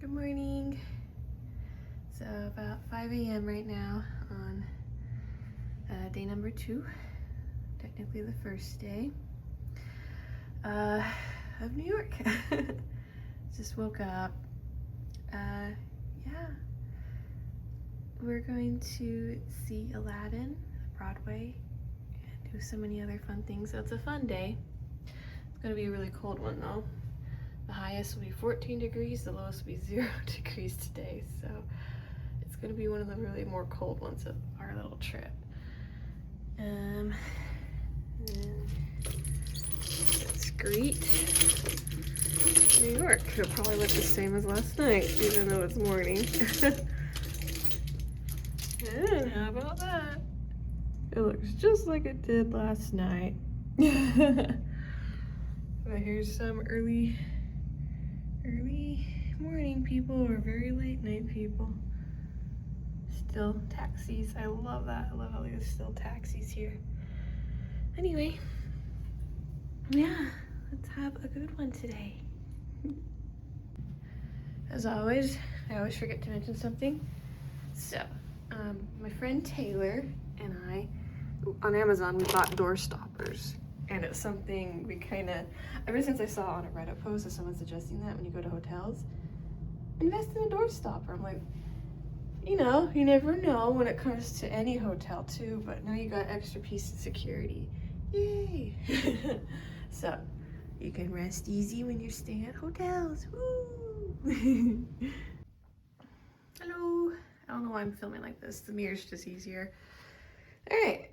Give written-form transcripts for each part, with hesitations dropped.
Good morning. So about 5 a.m. right now on day number 2, technically the first day of New York. Just woke up. Yeah, we're going to see Aladdin at Broadway and do so many other fun things. So it's a fun day. It's gonna be a really cold one though. The highest will be 14 degrees, the lowest will be 0 degrees today. So it's gonna be one of the really more cold ones of our little trip. And let's greet New York. It'll probably look the same as last night, even though it's morning. And how about that? It looks just like it did last night. But here's some early morning people or very late night people. Still taxis. I love that. I love how there's still taxis here. Anyway, yeah, let's have a good one today. As always, I always forget to mention something. So, my friend Taylor and I, on Amazon, we bought door stoppers. And it's something we ever since I saw on a Reddit post of someone suggesting that when you go to hotels, invest in a door stopper. I'm like, you know, you never know when it comes to any hotel too, but now you got extra piece of security. Yay! So, you can rest easy when you're staying at hotels. Woo! Hello! I don't know why I'm filming like this. The mirror's just easier. Alright,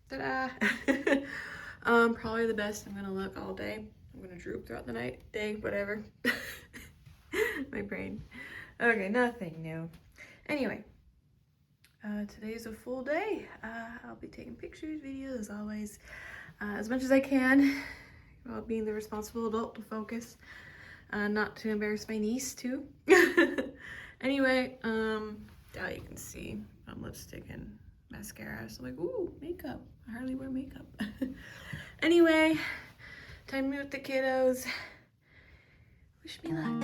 ta-da! Probably the best I'm gonna look all day. I'm gonna droop throughout the night, day, whatever. My brain. Okay, nothing new. Anyway, today's a full day. I'll be taking pictures, videos, as always, as much as I can, while being the responsible adult to focus, not to embarrass my niece too. Anyway, now you can see I'm lipstick and mascara, so I'm like, ooh, makeup. I hardly wear makeup. Anyway, time to meet with the kiddos. Wish me luck.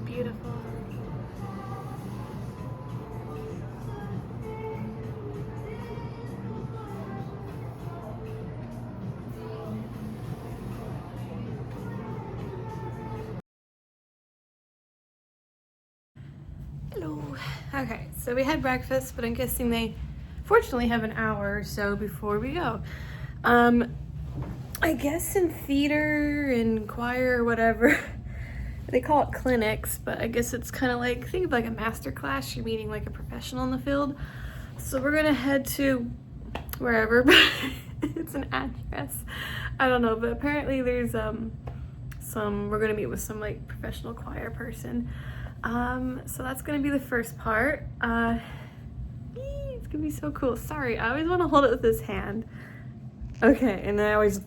Beautiful. Hello. Okay, so we had breakfast, but I'm guessing they fortunately have an hour or so before we go. I guess in theater and choir or whatever, they call it clinics, but I guess it's kind of like, think of like a master class. You're meeting like a professional in the field. So we're gonna head to wherever, but it's an address. I don't know, but apparently there's we're gonna meet with some like professional choir person. So that's gonna be the first part. It's gonna be so cool. Sorry, I always want to hold it with this hand. Okay, and I always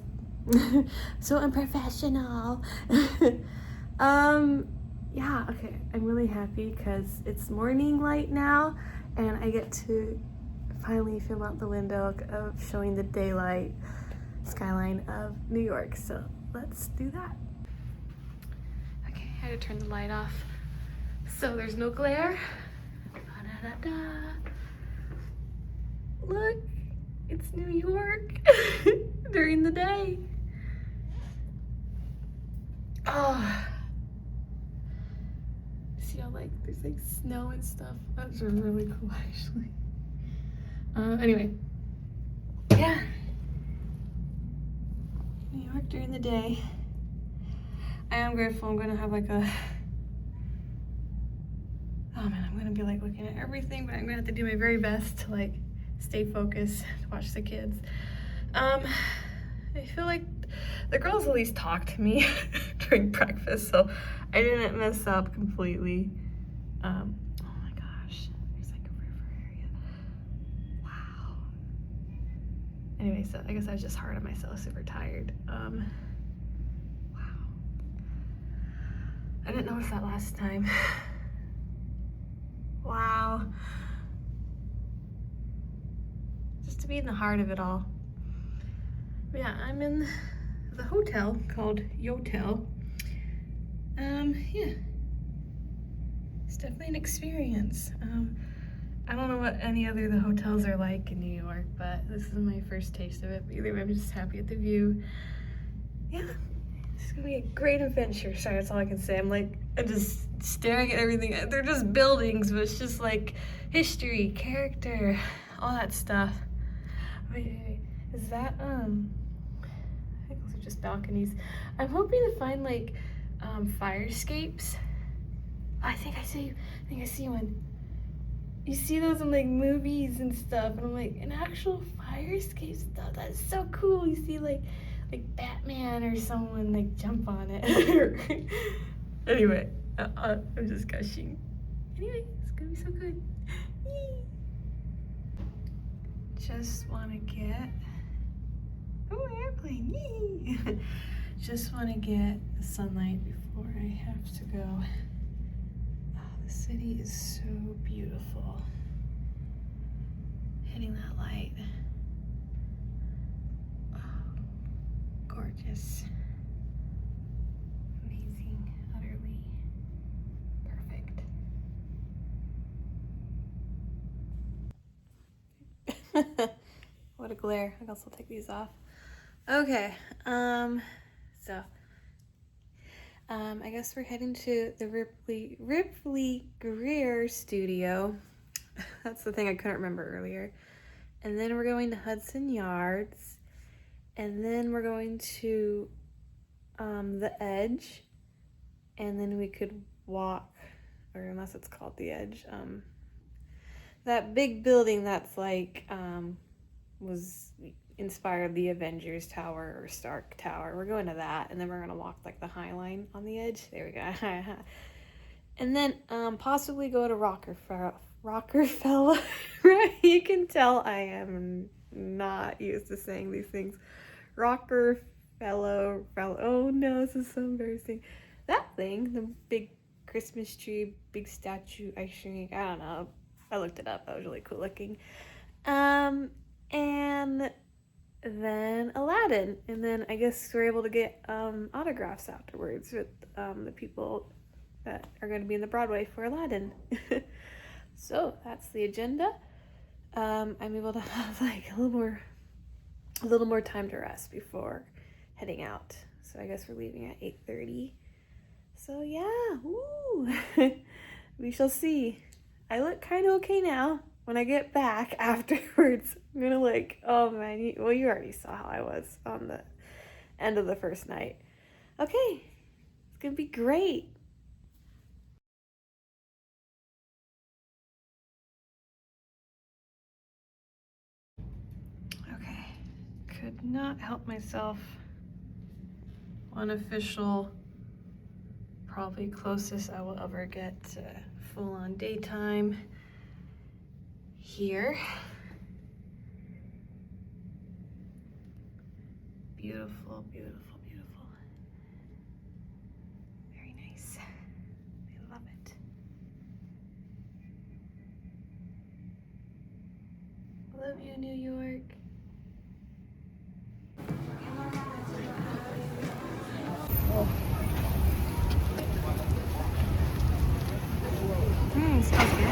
so unprofessional. Yeah, okay, I'm really happy because it's morning light now and I get to finally film out the window of showing the daylight skyline of New York. So let's do that. Okay, I had to turn the light off so there's no glare. Da-da-da-da. Look, it's New York during the day. Oh. See how like there's like snow and stuff. That's really cool actually. Anyway, yeah, New York during the day. I am grateful. I'm gonna have like a, oh man, I'm gonna be like looking at everything, but I'm gonna have to do my very best to like stay focused, to watch the kids. I feel like the girls at least talk to me during breakfast, so I didn't mess up completely. Oh my gosh, there's like a river area. Wow. Anyway, so I guess I was just hard on myself, super tired. Wow. I didn't notice that last time. Wow. Just to be in the heart of it all. But yeah, I'm in the hotel called Yotel. Yeah. It's definitely an experience. I don't know what any other of the hotels are like in New York, but this is my first taste of it. Either way, I'm just happy at the view. Yeah, it's gonna be a great adventure. Sorry, that's all I can say. I'm just staring at everything. They're just buildings, but it's just like history, character, all that stuff. Wait, is that, I think those are just balconies. I'm hoping to find like fire escapes. I think I see one. You see those in like movies and stuff, and I'm like, an actual fire escape stuff. That's so cool. You see like Batman or someone like jump on it. Anyway, I'm just gushing. Anyway, it's gonna be so good. Just wanna get, oh, airplane, yee. Just wanna get the sunlight before I have to go. Oh, the city is so beautiful. Hitting that light. Oh, gorgeous. Amazing, utterly perfect. What a glare. I guess I'll take these off. Okay, I guess we're heading to the Ripley-Grier Studio. That's the thing I couldn't remember earlier. And then we're going to Hudson Yards. And then we're going to the Edge. And then we could walk, or unless it's called the Edge, that big building that's like, was inspired the Avengers Tower or Stark Tower. We're going to that, and then we're gonna walk like the High Line on the Edge. There we go. And then possibly go to Rockefeller. Right? You can tell I am not used to saying these things. Rockefeller. Oh no, this is so embarrassing. That thing, the big Christmas tree, big statue, ice rink. I don't know. I looked it up. That was really cool looking. And then Aladdin, and then I guess we're able to get autographs afterwards with the people that are going to be in the Broadway for Aladdin. So that's the agenda. I'm able to have like a little more time to rest before heading out. So I guess we're leaving at 8:30. So yeah, woo. We shall see. I look kind of okay now. When I get back afterwards, I'm gonna like, oh man, well, you already saw how I was on the end of the first night. Okay, it's gonna be great. Okay, could not help myself. Unofficial, probably closest I will ever get to full-on daytime. Here. Beautiful, beautiful, beautiful. Very nice. I love it. Love you, New York. Smells good.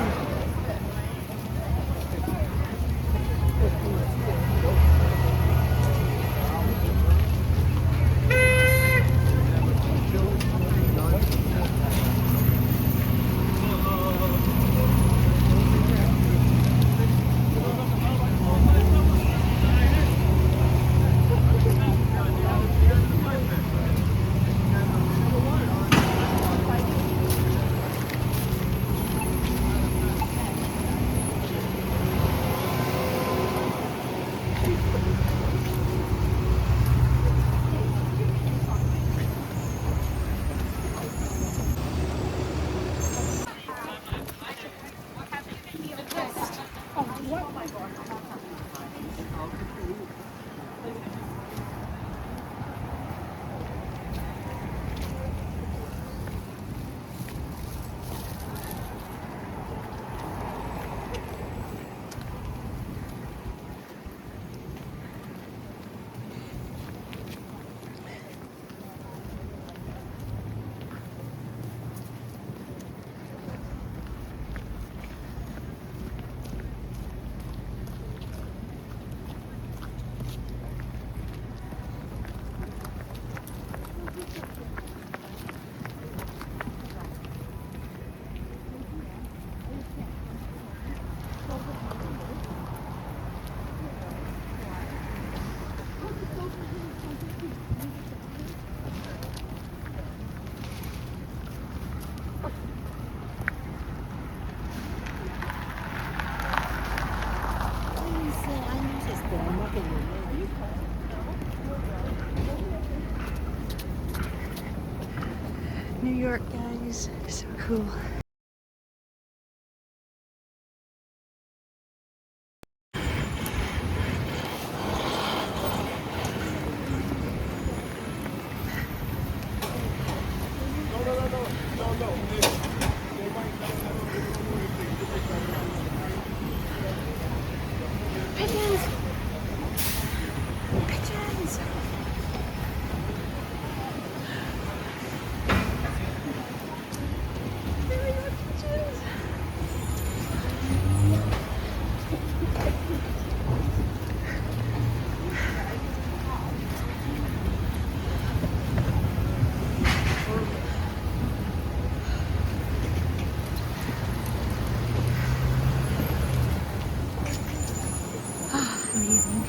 New York, guys. So cool. Pigeons! Pigeons! There we go, pigeons! Amazing.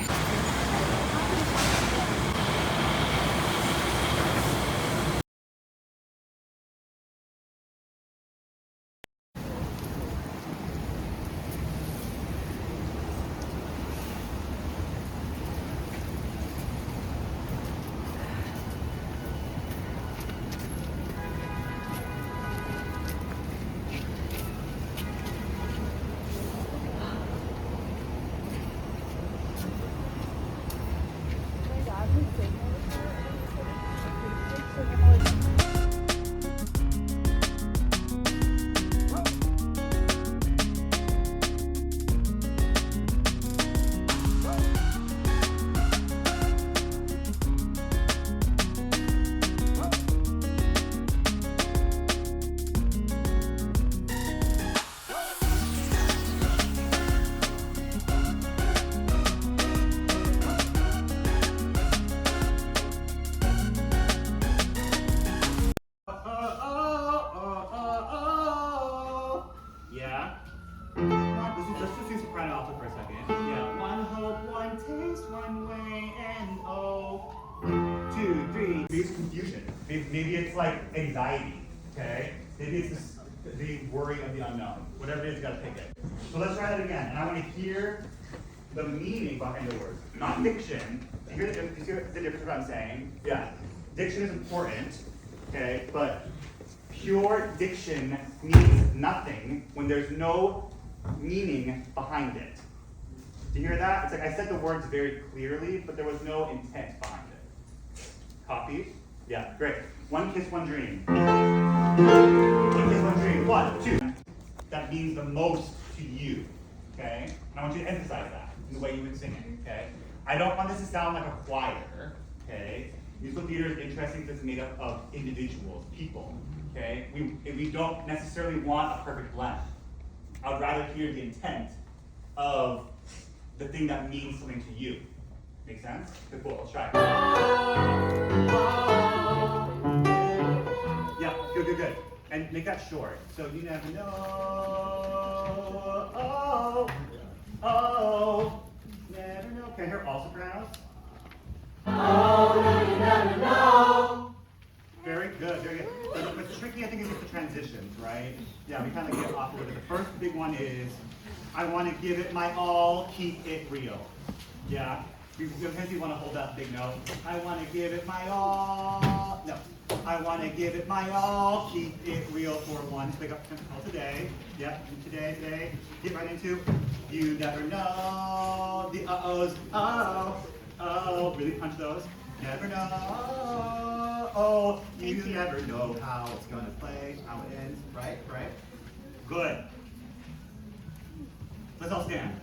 Maybe it's like anxiety, okay? Maybe it's this, the worry of the unknown. Whatever it is, you gotta pick it. So let's try that again. And I want to hear the meaning behind the words, not diction. Do you hear the difference of what I'm saying? Yeah. Diction is important, okay? But pure diction means nothing when there's no meaning behind it. Do you hear that? It's like I said the words very clearly, but there was no intent behind it. Copy? Yeah, great. One kiss, one dream. One kiss, one dream. 1, 2. That means the most to you, okay? And I want you to emphasize that in the way you would sing it, okay? I don't want this to sound like a choir, okay? Musical theater is interesting because it's made up of individuals, people, okay? We don't necessarily want a perfect blend. I would rather hear the intent of the thing that means something to you. Make sense? Okay, cool, let's try. Yeah, good. And make that short. So you never know. Never know. Can I hear all sopranos? Oh, no, you never know. Very good. So what's tricky, I think, is just the transitions, right? Yeah, we kind of get off of it. The first big one is, I want to give it my all, keep it real. Yeah. Because you want to hold that big note. I want to give it my all. No. I want to give it my all. Keep it real for one. Pick up all today. Yep. Today. Get right into. You never know. The uh-ohs. Oh. Really punch those. Never know. Oh. You never know how it's going to play, how it ends. Right. Good. Let's all stand.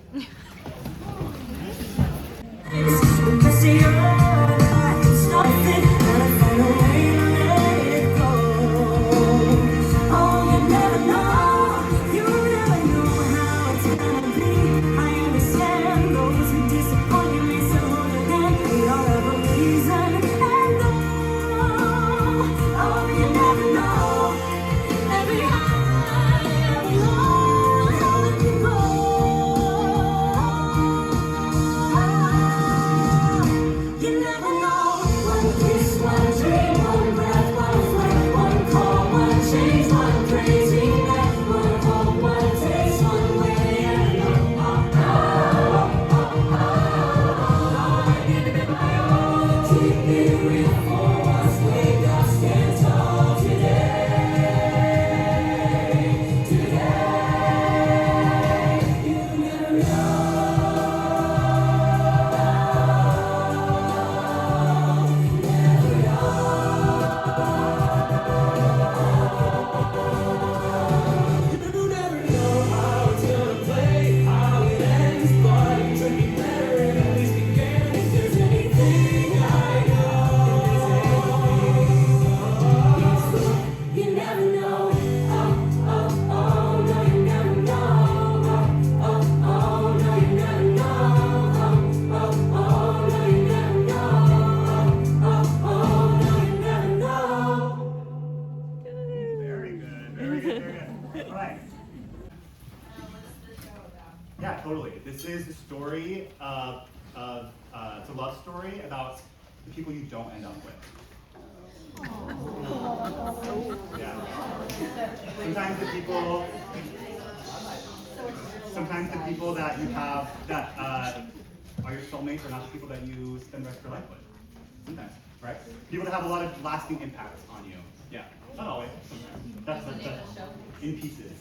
All right. What's the show about? Yeah, totally. This is a story it's a love story about the people you don't end up with. Yeah. Sometimes the people that you have that are your soulmates are not the people that you spend the rest of your life with. Sometimes, right? People that have a lot of lasting impact on you. Yeah, not always. Sometimes. That's in pieces.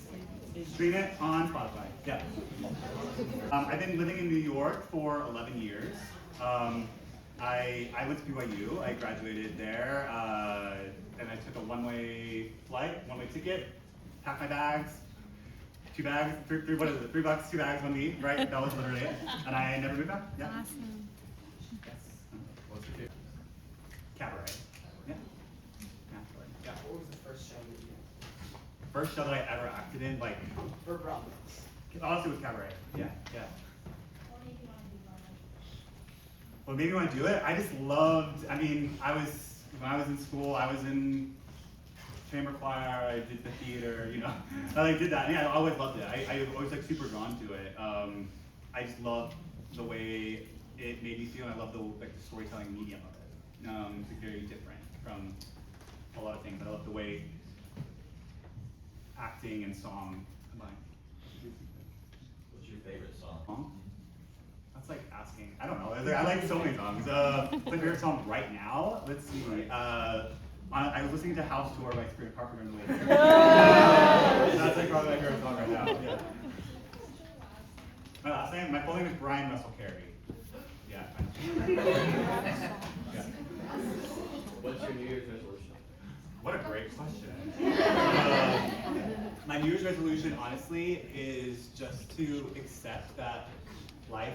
Stream it on Spotify. Yeah. I've been living in New York for 11 years. I went to BYU. I graduated there, and I took a one-way flight, one-way ticket, packed my bags, 2 bags, what is it? $3, 2 bags, 1 meat, right? That was literally it. And I never moved back. Yeah. Awesome. Yes. What's your favorite? Cabaret. Yeah. Naturally. Yeah. What was the first show that you did? First show that I ever acted in, like, For Broadway. honestly, was Cabaret. Yeah. Yeah. What made you want to do Broadway? What made me want to do it? I just loved, I mean, when I was in school, I was in chamber choir, I did the theater, you know, I like did that. Yeah, I always loved it. I was like super drawn to it. I just loved the way it made me feel, and I love the storytelling medium of it. It's very different from a lot of things. I love the way acting and song combine. What's your favorite song? That's like asking. I don't know. I like so many songs. What's my favorite song right now? Let's see. I was listening to House Tour by Sabrina Carpenter on the way here. That's like probably my favorite song right now. Yeah. My last name? My full name is Brian Russell Carey. Yeah. Yeah. What's your New Year's resolution? What a great question. My New Year's resolution, honestly, is just to accept that life,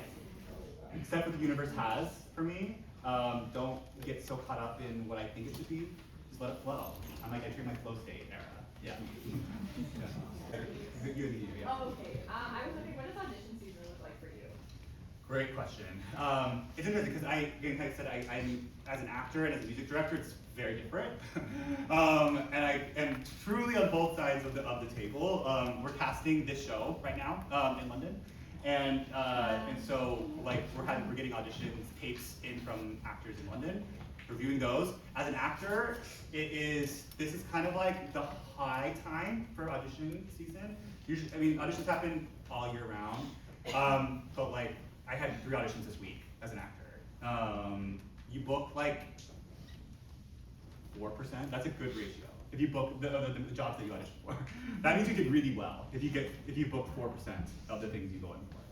accept what the universe has for me. Don't get so caught up in what I think it should be. Just let it flow. I'm like entering my flow state era. Yeah. Yeah. Oh, okay. I was wondering, what does audition season look like for you? Great question. It's interesting because again, like I said, I'm as an actor and as a music director, it's very different. And I am truly on both sides of the table. We're casting this show right now in London, and so like we're getting auditions, tapes in from actors in London, reviewing those. As an actor, this is kind of like the high time for audition season. Usually, I mean, auditions happen all year round, but like I had 3 auditions this week as an actor. You book like 4%. That's a good ratio. If you book the jobs that you audition for, that means you did really well. If you book 4% of the things you go in for.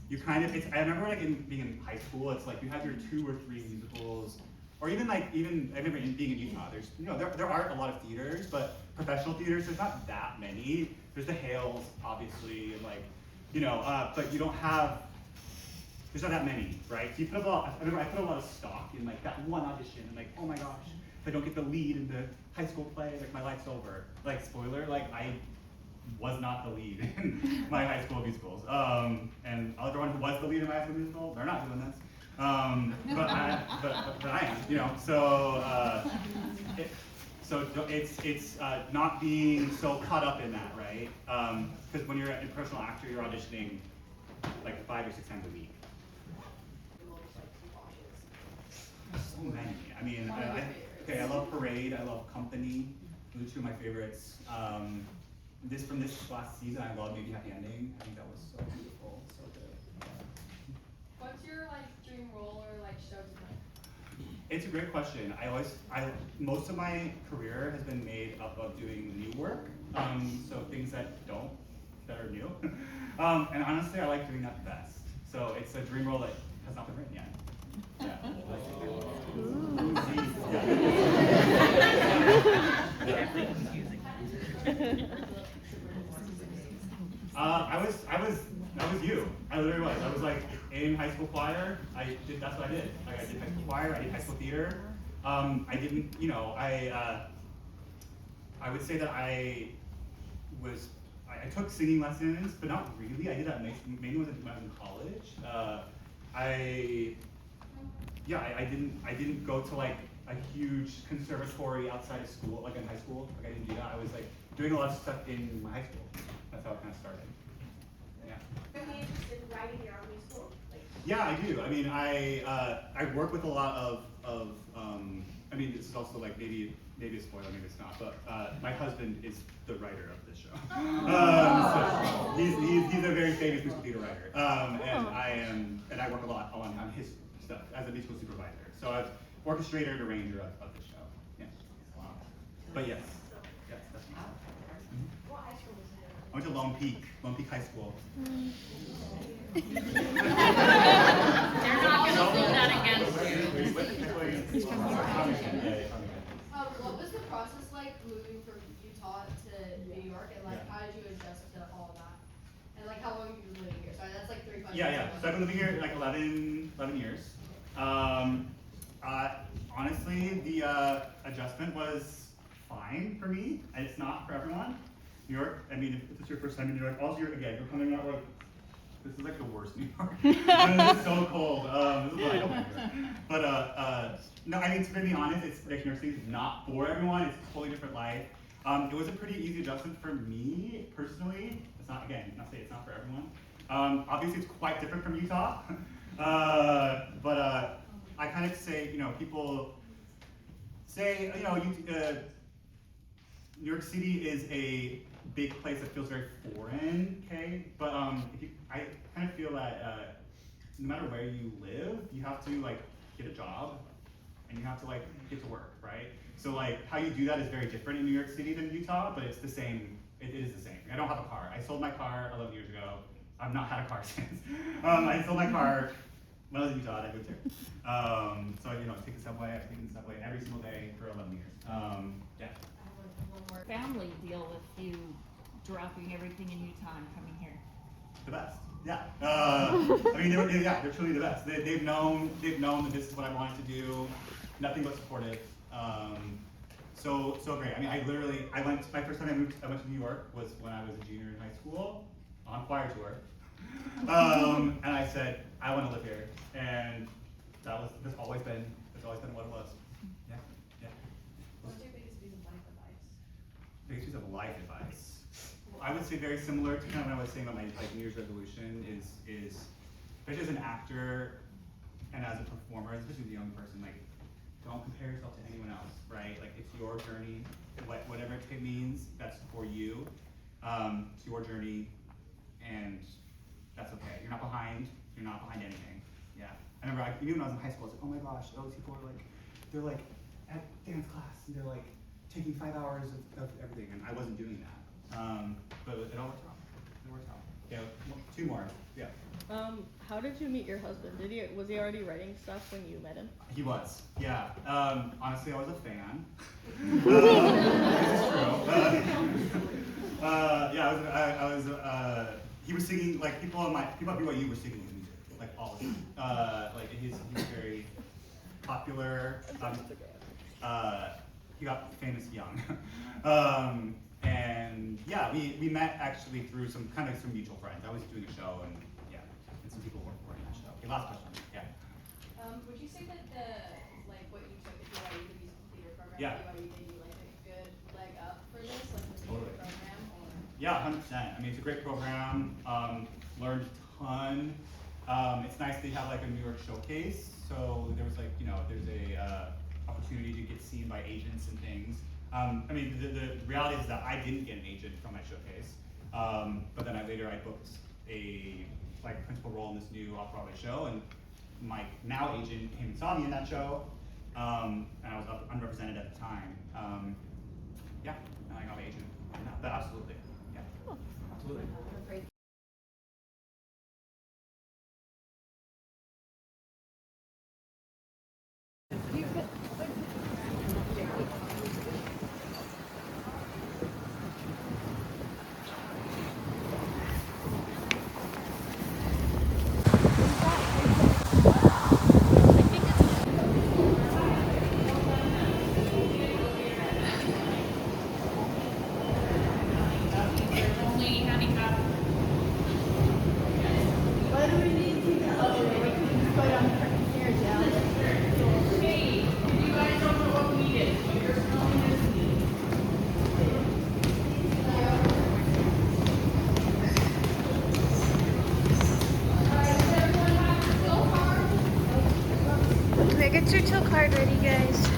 You kind of, I remember like being in high school, it's like you have your 2 or 3 musicals, or even I remember being in Utah, there's, you know, there aren't a lot of theaters, but professional theaters, there's not that many. There's the Hales, obviously, and like, you know, but you don't have, there's not that many, right? So you put I remember I put a lot of stock in like that one audition, and like, oh my gosh, if I don't get the lead in the high school play, like my life's over. Like, spoiler, like I was not the lead in my high school musicals. And everyone who was the lead in my high school musical, they're not doing this. But I am, you know. So it's not being so caught up in that, right? Because when you're a professional actor, you're auditioning like 5 or 6 times a week. So many. I mean, I love Parade. I love Company. Those are 2 of my favorites. From this last season, I love Maybe Happy Ending. I think that was so beautiful, so good. What's your dream role or show tonight? It's a great question. Most of my career has been made up of doing new work, so things that are new. And honestly, I like doing that the best. So it's a dream role that has not been written yet. Yeah. That was you. I literally was. I was like in high school choir. That's what I did. Like I did high school choir. I did high school theater. I didn't, you know, I would say that I took singing lessons, but not really. I did that mainly when I was in college. I didn't go to like a huge conservatory outside of school, like in high school. Like I didn't do that. I was like doing a lot of stuff in my high school. That's how it kind of started. Yeah. Are you interested in writing your own musical? Like, Yeah, I do. I mean, I work with a lot of I mean, this is also like maybe a spoiler, maybe it's not, but my husband is the writer of this show. So he's a very famous musical theater writer, and I work a lot on his stuff as a musical supervisor. So I'm orchestrator and arranger of the show. Yeah. But yes, that's me. what high school was it? I went to Lone Peak High School. They're not gonna do that against you. What was the process like moving from Utah to New York, and like how did you adjust to all of that? And like how long have you been living here? Sorry, that's like 3 questions. Yeah. So I've been living here like 11 years. Honestly, the adjustment was fine for me, and it's not for everyone. New York, I mean, if it's your first time in New York, also you're coming out like, this is like the worst New York. It's so cold. This is what I don't like it. But no, I mean, to be honest, it's like New York City is not for everyone. It's a totally different life. It was a pretty easy adjustment for me personally. It's not, again, not say it's not for everyone. Obviously, it's quite different from Utah. But I kind of say, people say, New York City is a big place that feels very foreign, okay? But I kind of feel that no matter where you live, you have to like get a job and you have to like get to work, right? So like how you do that is very different in New York City than Utah, but it's the same. It is the same. I don't have a car. I sold my car 11 years ago. I've not had a car since. I sold my car when I was in Utah and I moved here. So take the subway. I've taken the subway every single day for 11 years. Yeah. Family deal with you dropping everything in Utah and coming here. The best. Yeah. I mean, they're truly the best. They've known that this is what I wanted to do. Nothing but supportive. So great. I mean, my first time I went to New York was when I was a junior in high school on choir tour. And I said, I want to live here. And that's always been what it was. Yeah. What's your biggest piece of life advice? Biggest piece of life advice. I would say very similar to kind of what I was saying about my New Year's resolution is especially as an actor and as a performer, especially as a young person, like don't compare yourself to anyone else, right? Like it's your journey, whatever it means, that's for you. It's your journey, and that's okay. You're not behind anything. Yeah. I remember even when I was in high school, I was like, oh my gosh, those people are like, they're like at dance class and they're like taking 5 hours of everything, and I wasn't doing that. But it all worked out. It worked out. Yeah, 2 more. Yeah. How did you meet your husband? Was he already writing stuff when you met him? He was. Yeah. Honestly, I was a fan. Yeah, I was. He was singing like people at BYU were singing his music like all of them. Like he was very popular. He got famous young. And yeah, we met actually through some mutual friends. I was doing a show and some people were in that show. Okay, last question. Yeah. Would you say that what you took at BYU, the musical theater program Yeah. at BYU, gave you like a good leg up for this, like the theater Totally. program? Or? Yeah, 100%. I mean, it's a great program. Learned a ton. It's nice they have like a New York showcase. So there was there's a opportunity to get seen by agents and things. I mean, the reality is that I didn't get an agent from my showcase, but then later I booked a principal role in this new off-Broadway show, and my now agent came and saw me in that show, and I was unrepresented at the time. Yeah, and I got an agent. But absolutely, yeah, absolutely. ready, guys.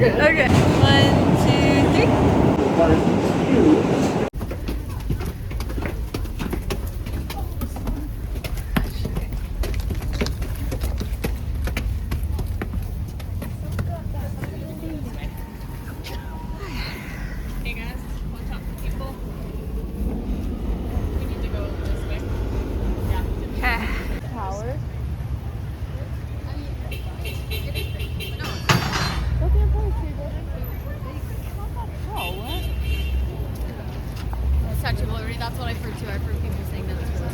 Okay. 1, 2, 3. Hey guys, want to talk to people? We need to go this way. Yeah. Power. It's touchable already. That's what I've heard too. I've heard people saying that it's really